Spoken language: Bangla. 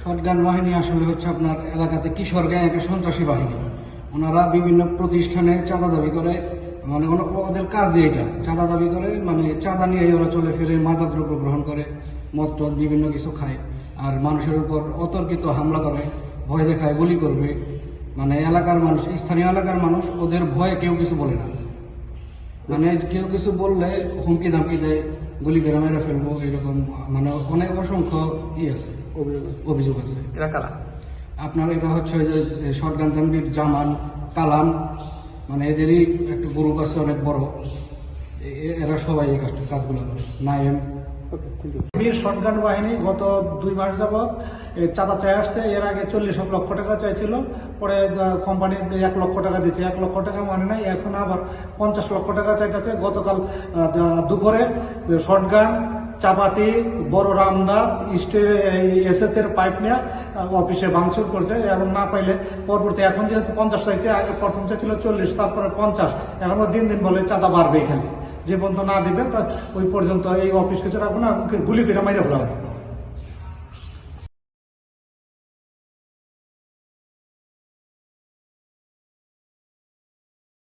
শটগান বাহিনী আসলে হচ্ছে আপনার এলাকাতে কিশোর গ্যাং একটা সন্ত্রাসী বাহিনী। ওনারা বিভিন্ন প্রতিষ্ঠানে চাঁদা দাবি করে, মানে ওদের কাজই এটা, চাঁদা দাবি করে, মানে চাঁদা নিয়ে ওরা চলে ফিরে, মাদকদ্রব্য গ্রহণ করে, মদ টদ বিভিন্ন কিছু খায়, আর মানুষের উপর অতর্কিত হামলা করে, ভয় দেখায়, গুলি করবে। মানে এলাকার মানুষ, স্থানীয় এলাকার মানুষ ওদের ভয়ে কেউ কিছু বলে না, মানে কেউ কিছু বললে হুমকি ধামকি দেয়, গুলি করে মেরে ফেলবো, এরকম মানে অনেক অসংখ্য আছে, অভিযোগ আছে। এরা কারা? আপনার এটা হচ্ছে ওই যে শটগান তানভীর, জামান, কালাম, মানে এদেরই একটা গ্রুপ আছে অনেক বড়, এরা সবাই এই কাজগুলো করে। নাইম বীর শটগান বাহিনী গত 2 মাস যাবৎ চাঁদা চাই আসছে। এর আগে 40 লক্ষ টাকা চাইছিল, পরে কোম্পানি 1 লক্ষ টাকা দিচ্ছে, 1 লক্ষ টাকা মানে নাই, এখন আবার 50 লক্ষ টাকা চাইতেছে। গতকাল দুপুরে শটগান, চাপাতি, বড় রামদা, এসএস এর পাইপ নিয়ে অফিসে ভাঙচুর করছে, এবং না পাইলে পরবর্তী এখন যেহেতু 50 চাইছে, আগে প্রথম চাইছিল 40, তারপরে 50, এখনো দিন দিন বলে চাঁদা বাড়বে। এখানে যে পর্যন্ত না দিবে ওই পর্যন্ত এই অফিস কিছু রাখবো না, গুলি করে মাইরে ফেলা হবে।